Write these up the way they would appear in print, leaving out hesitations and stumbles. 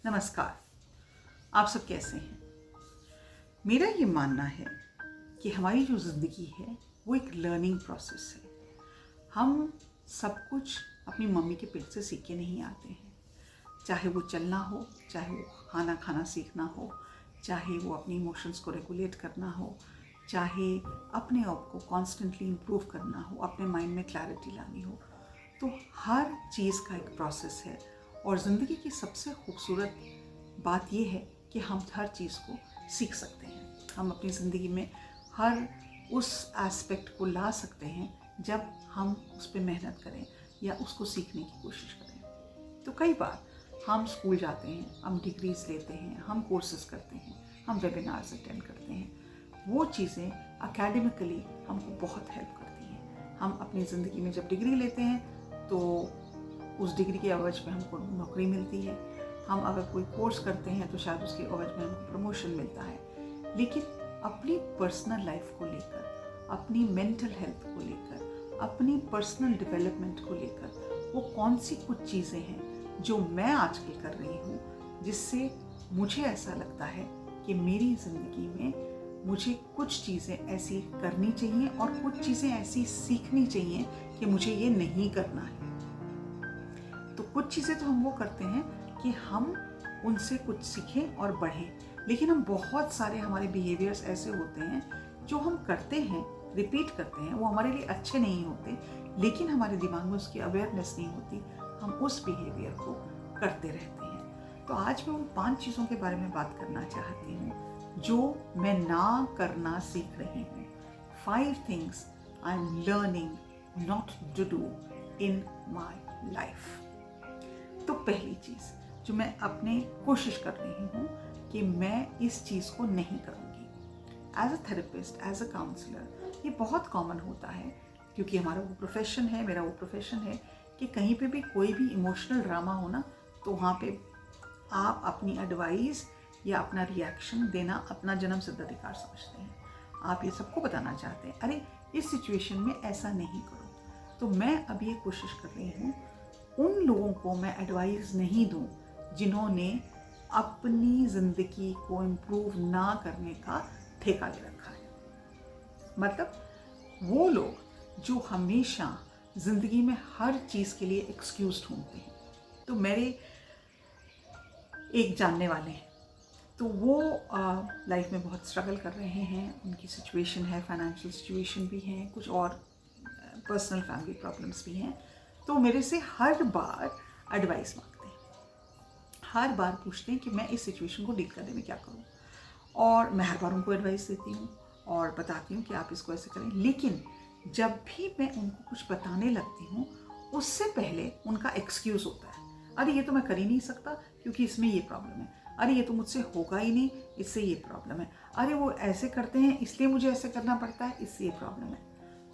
नमस्कार। आप सब कैसे हैं? मेरा ये मानना है कि हमारी जो ज़िंदगी है वो एक लर्निंग प्रोसेस है। हम सब कुछ अपनी मम्मी के पेट से सीख के नहीं आते हैं। चाहे वो चलना हो, चाहे वो खाना खाना सीखना हो, चाहे वो अपनी इमोशंस को रेगुलेट करना हो, चाहे अपने आप को कॉन्स्टेंटली इम्प्रूव करना हो, अपने माइंड में क्लैरिटी लानी हो। तो हर चीज़ का एक प्रोसेस है और ज़िंदगी की सबसे खूबसूरत बात यह है कि हम हर चीज़ को सीख सकते हैं। हम अपनी ज़िंदगी में हर उस एस्पेक्ट को ला सकते हैं जब हम उस पर मेहनत करें या उसको सीखने की कोशिश करें। तो कई बार हम स्कूल जाते हैं, हम डिग्रीज लेते हैं, हम कोर्सेज करते हैं, हम वेबिनार्स अटेंड करते हैं। वो चीज़ें एकेडमिकली हमको बहुत हेल्प करती हैं। हम अपनी ज़िंदगी में जब डिग्री लेते हैं तो उस डिग्री के एवज में हमको नौकरी मिलती है। हम अगर कोई कोर्स करते हैं तो शायद उसके एवज में हमको प्रमोशन मिलता है। लेकिन अपनी पर्सनल लाइफ को लेकर, अपनी मेंटल हेल्थ को लेकर, अपनी पर्सनल डेवलपमेंट को लेकर वो कौन सी कुछ चीज़ें हैं जो मैं आजकल कर रही हूँ जिससे मुझे ऐसा लगता है कि मेरी ज़िंदगी में मुझे कुछ चीज़ें ऐसी करनी चाहिए और कुछ चीज़ें ऐसी सीखनी चाहिए कि मुझे ये नहीं करना है। तो कुछ चीज़ें तो हम वो करते हैं कि हम उनसे कुछ सीखें और बढ़ें, लेकिन हम बहुत सारे हमारे बिहेवियर्स ऐसे होते हैं जो हम करते हैं, रिपीट करते हैं, वो हमारे लिए अच्छे नहीं होते, लेकिन हमारे दिमाग में उसकी अवेयरनेस नहीं होती, हम उस बिहेवियर को करते रहते हैं। तो आज मैं उन 5 चीज़ों के बारे में बात करना चाहती हूँ जो मैं ना करना सीख रही हूँ। 5 things I am learning not to do in my life. तो पहली चीज़ जो मैं अपने कोशिश कर रही हूँ कि मैं इस चीज़ को नहीं करूँगी। As a therapist, as a counsellor, ये बहुत कॉमन होता है क्योंकि हमारा वो प्रोफेशन है, मेरा वो प्रोफेशन है कि कहीं पे भी कोई भी इमोशनल ड्रामा हो ना, तो वहाँ पे आप अपनी एडवाइस या अपना रिएक्शन देना अपना जन्मसिद्ध अधिकार समझते हैं। आप ये सबको बताना चाहते हैं, अरे इस सिचुएशन में ऐसा नहीं करो। तो मैं अब ये कोशिश कर रही हूँ उन लोगों को मैं एडवाइस नहीं दूं जिन्होंने अपनी ज़िंदगी को इम्प्रूव ना करने का ठेका ले रखा है। मतलब वो लोग जो हमेशा ज़िंदगी में हर चीज़ के लिए एक्सक्यूज़ ढूंढते हैं। तो मेरे एक जानने वाले हैं, तो वो लाइफ में बहुत स्ट्रगल कर रहे हैं, उनकी सिचुएशन है, फाइनेंशियल सिचुएशन भी है, कुछ और पर्सनल फैमिली प्रॉब्लम्स भी हैं। तो मेरे से हर बार एडवाइस मांगते हैं, हर बार पूछते हैं कि मैं इस सिचुएशन को डील करने में क्या करूं। और मैं हर बार उनको एडवाइस देती हूँ और बताती हूँ कि आप इसको ऐसे करें। लेकिन जब भी मैं उनको कुछ बताने लगती हूँ उससे पहले उनका एक्सक्यूज़ होता है, अरे ये तो मैं कर ही नहीं सकता क्योंकि इसमें ये प्रॉब्लम है, अरे ये तो मुझसे होगा ही नहीं, इससे ये प्रॉब्लम है, अरे वो ऐसे करते हैं इसलिए मुझे ऐसे करना पड़ता है, इससे ये प्रॉब्लम है।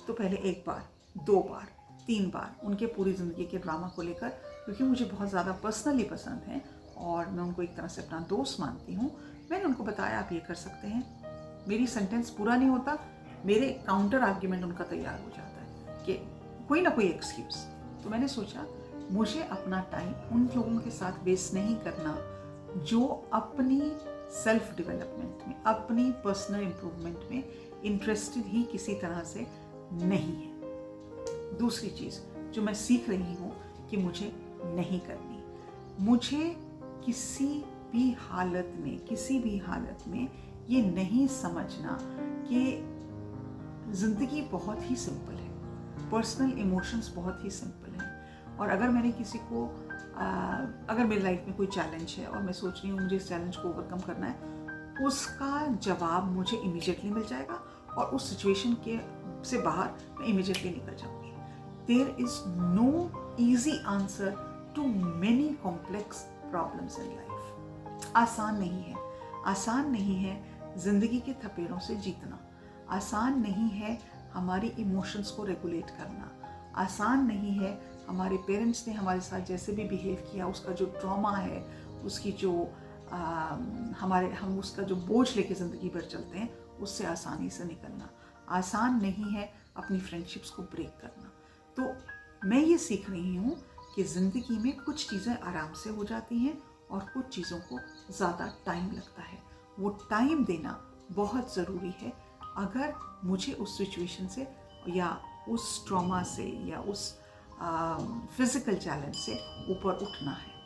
तो पहले 1 बार, 2 बार, 3 बार उनके पूरी ज़िंदगी के ड्रामा को लेकर, क्योंकि मुझे बहुत ज़्यादा पर्सनली पसंद है और मैं उनको एक तरह से अपना दोस्त मानती हूँ, मैंने उनको बताया आप ये कर सकते हैं। मेरी सेंटेंस पूरा नहीं होता, मेरे काउंटर आर्ग्यूमेंट उनका तैयार हो जाता है कि कोई ना कोई एक्सक्यूज़। तो मैंने सोचा मुझे अपना टाइम उन लोगों के साथ वेस्ट नहीं करना जो अपनी सेल्फ डेवलपमेंट में, अपनी पर्सनल इम्प्रूवमेंट में इंटरेस्टेड ही किसी तरह से नहीं है। दूसरी चीज़ जो मैं सीख रही हूँ कि मुझे नहीं करनी, मुझे किसी भी हालत में ये नहीं समझना कि ज़िंदगी बहुत ही सिंपल है, पर्सनल इमोशंस बहुत ही सिंपल हैं। और अगर मैंने किसी को अगर मेरी लाइफ में कोई चैलेंज है और मैं सोच रही हूँ मुझे इस चैलेंज को ओवरकम करना है, उसका जवाब मुझे इमीडिएटली मिल जाएगा और उस सिचुएशन के से बाहर मैं इमीडिएटली निकल जाऊँगी। There is no easy answer to many complex problems in life. आसान नहीं है ज़िंदगी के थपेड़ों से जीतना, आसान नहीं है हमारी इमोशंस को रेगुलेट करना, आसान नहीं है हमारे पेरेंट्स ने हमारे साथ जैसे भी बिहेव किया उसका जो ट्रॉमा है, उसकी जो हम उसका जो बोझ लेके ज़िंदगी भर चलते हैं उससे आसानी से निकलना। आसान नहीं है अपनी फ्रेंडशिप्स को ब्रेक करना। तो मैं ये सीख रही हूँ कि ज़िंदगी में कुछ चीज़ें आराम से हो जाती हैं और कुछ चीज़ों को ज़्यादा टाइम लगता है। वो टाइम देना बहुत ज़रूरी है अगर मुझे उस सिचुएशन से या उस ट्रॉमा से या उस फिज़िकल चैलेंज से ऊपर उठना है।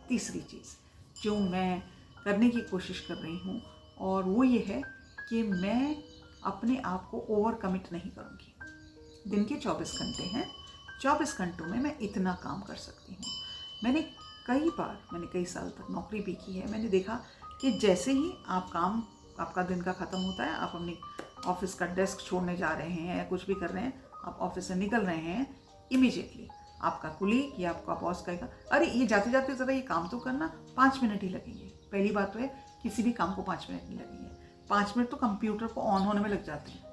तीसरी चीज़ जो मैं करने की कोशिश कर रही हूँ और वो ये है कि मैं अपने आप को ओवर कमिट नहीं करूँगी। दिन के 24 घंटे हैं, 24 घंटों में मैं इतना काम कर सकती हूँ। मैंने कई साल तक नौकरी भी की है। मैंने देखा कि जैसे ही आपका दिन का ख़त्म होता है, आप अपनी ऑफिस का डेस्क छोड़ने जा रहे हैं या कुछ भी कर रहे हैं, आप ऑफिस से निकल रहे हैं, इमीडिएटली आपका कुलीग या आपका बॉस कहेगा, अरे ये जाते जाते ज़रा ये काम तो करना, 5 मिनट ही लगेंगे। पहली बात तो है किसी भी काम को 5 मिनट नहीं लगेंगे, 5 मिनट तो कंप्यूटर को ऑन होने में लग जाते हैं।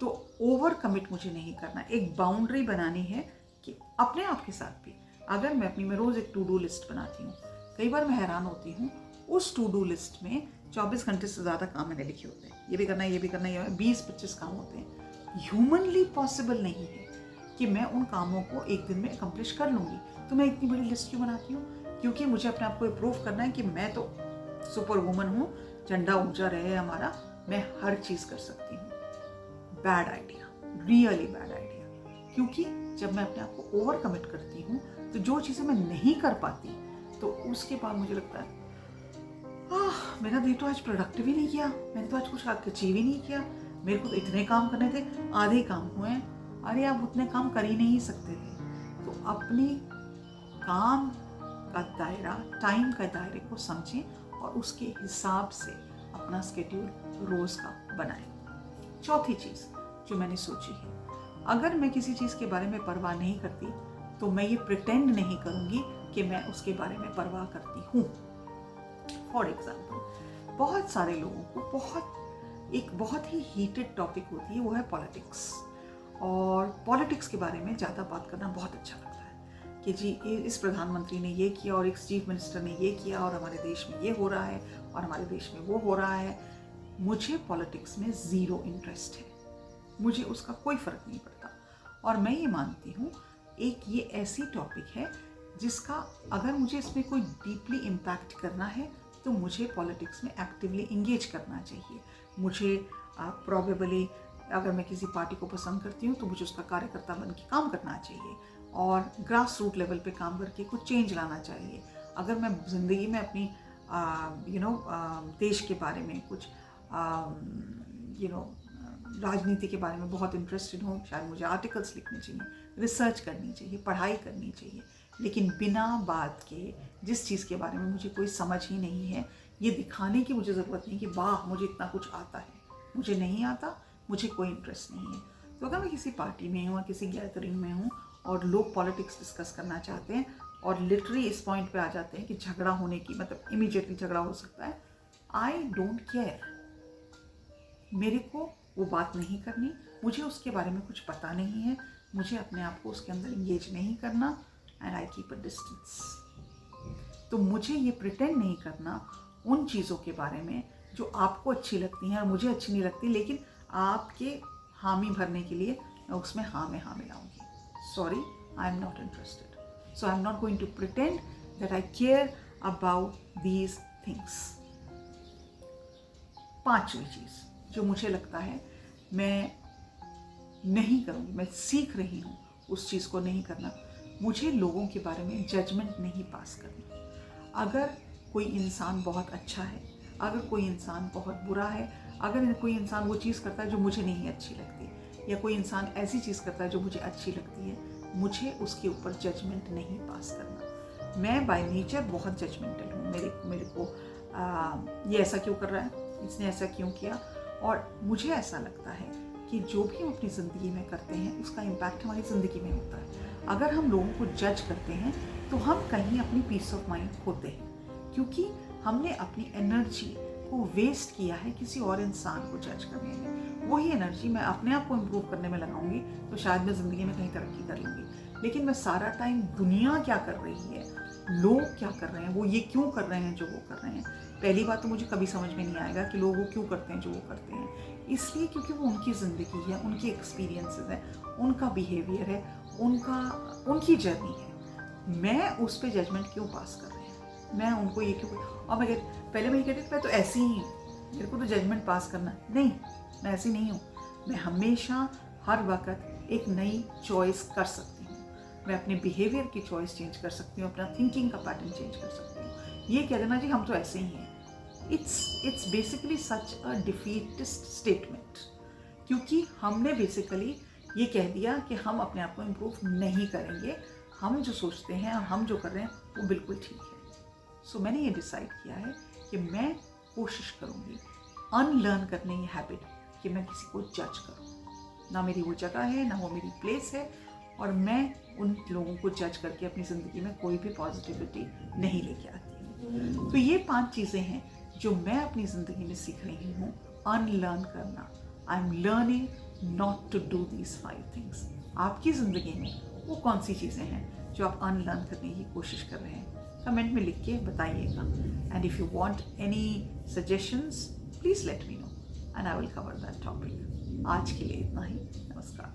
तो ओवर कमिट मुझे नहीं करना। एक बाउंड्री बनानी है कि अपने आप के साथ भी, अगर मैं रोज़ एक टू डू लिस्ट बनाती हूँ, कई बार मैं हैरान होती हूँ, उस टू डू लिस्ट में 24 घंटे से ज़्यादा काम मैंने लिखे होते हैं। ये भी करना है, ये भी करना है, 20-25 काम होते हैं। ह्यूमनली पॉसिबल नहीं है कि मैं उन कामों को एक दिन में अकम्प्लिश कर लूँगी। तो मैं इतनी बड़ी लिस्ट क्यों बनाती हूँ? क्योंकि मुझे अपने आप को प्रूव करना है कि मैं तो सुपर वूमन हूँ, झंडा ऊंचा रहे हमारा, मैं हर चीज़ कर सकती हूँ। Bad idea, really bad idea. क्योंकि जब मैं अपने आप को ओवर कमिट करती हूँ तो जो चीज़ें मैं नहीं कर पाती तो उसके बाद मुझे लगता है मेरा दिन तो आज प्रोडक्टिव ही नहीं किया, मैंने तो आज कुछ अचीव ही नहीं किया, मेरे को तो इतने काम करने थे, आधे काम हुए। अरे आप उतने काम कर ही नहीं सकते थे। तो अपने काम का दायरा, टाइम का दायरे को समझें और उसके हिसाब से अपना स्केड्यूल रोज़ का बनाएं। चौथी चीज़ जो मैंने सोची है, अगर मैं किसी चीज़ के बारे में परवाह नहीं करती तो मैं ये प्रिटेंड नहीं करूँगी कि मैं उसके बारे में परवाह करती हूँ। फॉर एग्जाम्पल, बहुत सारे लोगों को एक बहुत ही हीटेड टॉपिक होती है, वो है पॉलिटिक्स। और पॉलिटिक्स के बारे में ज़्यादा बात करना बहुत अच्छा लगता है कि जी इस प्रधानमंत्री ने ये किया और इस चीफ मिनिस्टर ने ये किया और हमारे देश में ये हो रहा है और हमारे देश में वो हो रहा है। मुझे पॉलिटिक्स में ज़ीरो इंटरेस्ट है, मुझे उसका कोई फ़र्क नहीं पड़ता। और मैं ये मानती हूँ एक ये ऐसी टॉपिक है जिसका अगर मुझे इसमें कोई डीपली इम्पैक्ट करना है तो मुझे पॉलिटिक्स में एक्टिवली इंगेज करना चाहिए। मुझे प्रॉबेबली अगर मैं किसी पार्टी को पसंद करती हूँ तो मुझे उसका कार्यकर्ता बन के काम करना चाहिए और ग्रास रूट लेवल पे काम करके कुछ चेंज लाना चाहिए। अगर मैं ज़िंदगी में अपनी देश के बारे में कुछ राजनीति के बारे में बहुत इंटरेस्टेड हूँ, शायद मुझे आर्टिकल्स लिखने चाहिए, रिसर्च करनी चाहिए, पढ़ाई करनी चाहिए, लेकिन बिना बात के जिस चीज़ के बारे में मुझे कोई समझ ही नहीं है, ये दिखाने की मुझे ज़रूरत नहीं कि वाह मुझे इतना कुछ आता है। मुझे नहीं आता, मुझे कोई इंटरेस्ट नहीं है। तो अगर मैं किसी पार्टी में हूँ, किसी गैदरिंग में हूँ और लोग पॉलिटिक्स डिस्कस करना चाहते हैं और लिटरली इस पॉइंट पे आ जाते हैं कि झगड़ा होने की, मतलब इमीडिएटली झगड़ा हो सकता है, आई डोंट केयर। मेरे को वो बात नहीं करनी, मुझे उसके बारे में कुछ पता नहीं है, मुझे अपने आप को उसके अंदर इंगेज नहीं करना, and I keep a distance. तो मुझे ये प्रिटेंड नहीं करना उन चीज़ों के बारे में जो आपको अच्छी लगती हैं और मुझे अच्छी नहीं लगती, लेकिन आपके हामी भरने के लिए मैं उसमें हाँ में हाँ मिलाऊंगी। Sorry, I am not interested, so I am not going to pretend that I care about these things. पांचवी चीज़ जो मुझे लगता है मैं नहीं करूँगी, मैं सीख रही हूँ उस चीज़ को नहीं करना, मुझे लोगों के बारे में जजमेंट नहीं पास करना। अगर कोई इंसान बहुत अच्छा है, अगर कोई इंसान बहुत बुरा है, अगर कोई इंसान वो चीज़ करता है जो मुझे नहीं अच्छी लगती, या कोई इंसान ऐसी चीज़ करता है जो मुझे अच्छी लगती है, मुझे उसके ऊपर जजमेंट नहीं पास करना। मैं बाय नेचर बहुत जजमेंटल हूँ। मेरे को ये ऐसा क्यों कर रहा है, इसने ऐसा क्यों किया, और मुझे ऐसा लगता है कि जो भी हम अपनी ज़िंदगी में करते हैं उसका इम्पैक्ट हमारी ज़िंदगी में होता है। अगर हम लोगों को जज करते हैं तो हम कहीं अपनी पीस ऑफ माइंड खोते हैं, क्योंकि हमने अपनी एनर्जी को वेस्ट किया है किसी और इंसान को जज करने में। वही एनर्जी मैं अपने आप को इम्प्रूव करने में लगाऊंगी तो शायद मैं ज़िंदगी में कहीं तरक्की कर लूँगी। लेकिन मैं सारा टाइम दुनिया क्या कर रही है, लोग क्या कर रहे हैं, वो ये क्यों कर रहे हैं जो वो कर रहे हैं, पहली बात तो मुझे कभी समझ में नहीं आएगा कि लोग वो क्यों करते हैं जो वो करते हैं। इसलिए क्योंकि वो उनकी ज़िंदगी है, उनके एक्सपीरियंसेस है, उनका बिहेवियर है, उनकी जर्नी है। मैं उस पर जजमेंट क्यों पास कर रही हूँ? मैं उनको ये क्यों, और पहले मैं ये कहती थी मैं तो ऐसी ही हूँ, मेरे को तो जजमेंट पास करना नहीं, मैं ऐसी नहीं हूँ। मैं हमेशा हर वक्त एक नई चॉइस कर सकती हूँ, मैं अपने बिहेवियर की चॉइस चेंज कर सकती हूँ, अपना थिंकिंग का पैटर्न चेंज कर सकती हूँ। ये कह देना जी हम तो ऐसे ही हैं, it's basically such a defeatist statement, क्योंकि हमने बेसिकली ये कह दिया कि हम अपने आप को इम्प्रूव नहीं करेंगे, हम जो सोचते हैं और हम जो कर रहे हैं वो बिल्कुल ठीक है। सो मैंने ये डिसाइड किया है कि मैं कोशिश करूँगी अनलर्न करने ये हैबिट कि मैं किसी को जज करूँ, ना मेरी वो जगह है, ना वो मेरी प्लेस है, और मैं उन लोगों को जज करके अपनी ज़िंदगी में कोई भी पॉजिटिविटी नहीं लेके आती हूँ। तो ये 5 चीज़ें हैं जो मैं अपनी ज़िंदगी में सीख रही हूँ अनलर्न करना। I am learning not to do these 5 things. आपकी ज़िंदगी में वो कौन सी चीज़ें हैं जो आप अनलर्न करने की कोशिश कर रहे हैं? कमेंट में लिख के बताइएगा। And if you want any suggestions please let me know and I will cover that topic. आज के लिए इतना ही। नमस्कार।